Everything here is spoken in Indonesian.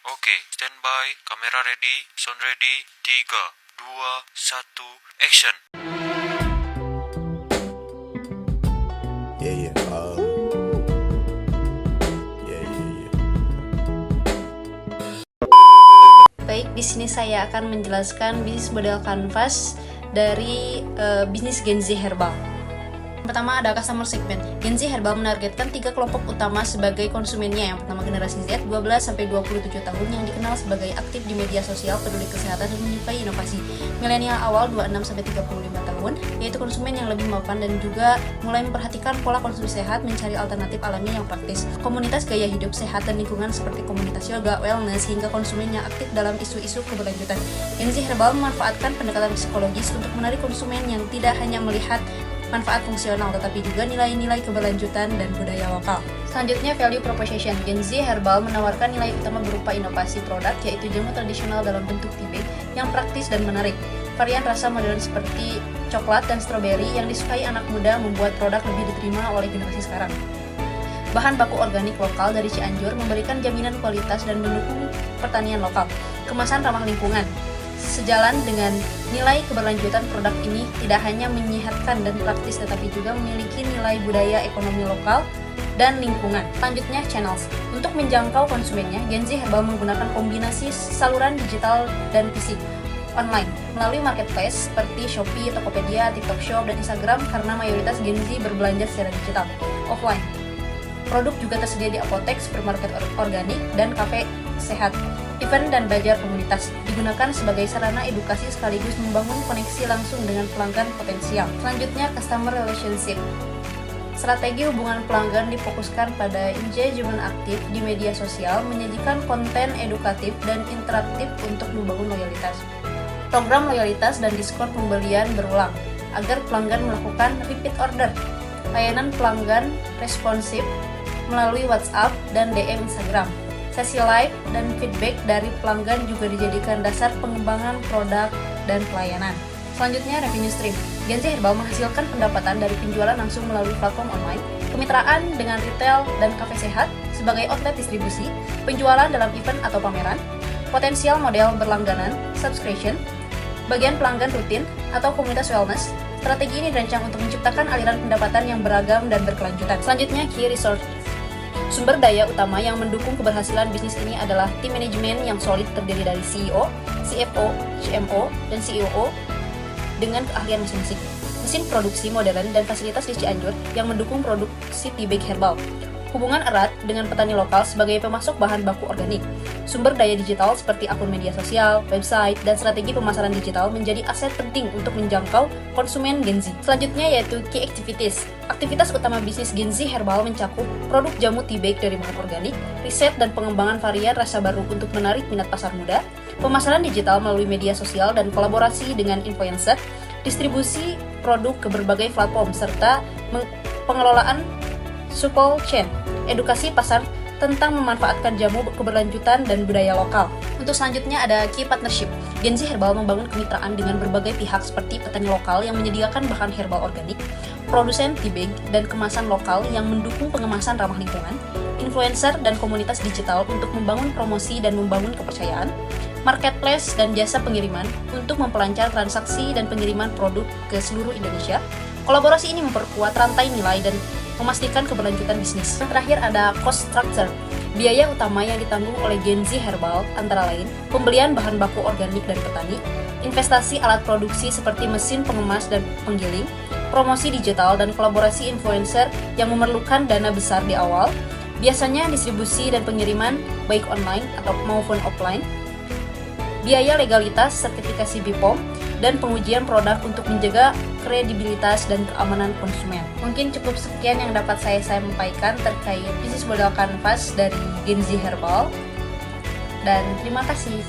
Oke, standby, kamera ready, sound ready, 3, 2, 1, action. Yeah, yeah. Yeah, yeah, yeah. Baik, di sini saya akan menjelaskan bisnis model kanvas dari bisnis Gen Z Herbal. Pertama ada customer segment. Gen Z Herbal menargetkan 3 kelompok utama sebagai konsumennya. Yang pertama generasi Z 12-27 tahun yang dikenal sebagai aktif di media sosial, peduli kesehatan dan menyukai inovasi. Milenial awal 26-35 tahun, yaitu konsumen yang lebih mapan dan juga mulai memperhatikan pola konsumsi sehat, mencari alternatif alami yang praktis. Komunitas gaya hidup sehat dan lingkungan seperti komunitas yoga, wellness hingga konsumen yang aktif dalam isu-isu keberlanjutan. Gen Z Herbal memanfaatkan pendekatan psikologis untuk menarik konsumen yang tidak hanya melihat manfaat fungsional tetapi juga nilai-nilai keberlanjutan dan budaya lokal. Selanjutnya value proposition. Gen Z Herbal menawarkan nilai utama berupa inovasi produk yaitu jamu tradisional dalam bentuk tea bag yang praktis dan menarik. Varian rasa modern seperti coklat dan stroberi yang disukai anak muda membuat produk lebih diterima oleh generasi sekarang. Bahan baku organik lokal dari Cianjur memberikan jaminan kualitas dan mendukung pertanian lokal. Kemasan ramah lingkungan. Sejalan dengan nilai keberlanjutan, produk ini tidak hanya menyehatkan dan praktis tetapi juga memiliki nilai budaya ekonomi lokal dan lingkungan. Selanjutnya channels. Untuk menjangkau konsumennya, Gen Z Herbal menggunakan kombinasi saluran digital dan fisik online melalui marketplace seperti Shopee, Tokopedia, TikTok Shop, dan Instagram karena mayoritas Gen Z berbelanja secara digital. Offline. Produk juga tersedia di apotek, supermarket organik, dan kafe sehat. Event dan bazar komunitas digunakan sebagai sarana edukasi sekaligus membangun koneksi langsung dengan pelanggan potensial. Selanjutnya, customer relationship. Strategi hubungan pelanggan difokuskan pada engagement aktif di media sosial, menyajikan konten edukatif dan interaktif untuk membangun loyalitas. Program loyalitas dan diskon pembelian berulang agar pelanggan melakukan repeat order. Layanan pelanggan responsif melalui WhatsApp dan DM Instagram. Sesi live dan feedback dari pelanggan juga dijadikan dasar pengembangan produk dan pelayanan. Selanjutnya, revenue stream. Gen Z Herbal menghasilkan pendapatan dari penjualan langsung melalui platform online, kemitraan dengan retail dan kafe sehat sebagai outlet distribusi, penjualan dalam event atau pameran, potensial model berlangganan, subscription, bagian pelanggan rutin, atau komunitas wellness. Strategi ini dirancang untuk menciptakan aliran pendapatan yang beragam dan berkelanjutan. Selanjutnya, key resource. Sumber daya utama yang mendukung keberhasilan bisnis ini adalah tim manajemen yang solid terdiri dari CEO, CFO, CMO, dan COO dengan keahlian masing-masing. Mesin produksi modern dan fasilitas di Cianjur yang mendukung produksi tea bag herbal. Hubungan erat dengan petani lokal sebagai pemasok bahan baku organik. Sumber daya digital seperti akun media sosial, website, dan strategi pemasaran digital menjadi aset penting untuk menjangkau konsumen Gen Z. Selanjutnya yaitu key activities. Aktivitas utama bisnis Gen Z Herbal mencakup produk jamu tea bag dari bahan organik, riset dan pengembangan varian rasa baru untuk menarik minat pasar muda, pemasaran digital melalui media sosial dan kolaborasi dengan influencer, distribusi produk ke berbagai platform, serta pengelolaan supply chain, edukasi pasar tentang memanfaatkan jamu keberlanjutan dan budaya lokal. Untuk selanjutnya ada key partnership. Gen Z Herbal membangun kemitraan dengan berbagai pihak seperti petani lokal yang menyediakan bahan herbal organik, produsen tea bag dan kemasan lokal yang mendukung pengemasan ramah lingkungan, influencer dan komunitas digital untuk membangun promosi dan membangun kepercayaan, marketplace dan jasa pengiriman untuk memperlancar transaksi dan pengiriman produk ke seluruh Indonesia. Kolaborasi ini memperkuat rantai nilai dan memastikan keberlanjutan bisnis. Yang terakhir ada cost structure. Biaya utama yang ditanggung oleh Gen Z Herbal antara lain pembelian bahan baku organik dari petani, investasi alat produksi seperti mesin pengemas dan penggiling, promosi digital dan kolaborasi influencer yang memerlukan dana besar di awal, biasanya distribusi dan pengiriman baik online atau maupun offline, biaya legalitas, sertifikasi BPOM, dan pengujian produk untuk menjaga kredibilitas dan keamanan konsumen. Mungkin cukup sekian yang dapat saya sampaikan terkait bisnis modal kanvas dari Gen Z Herbal. Dan terima kasih.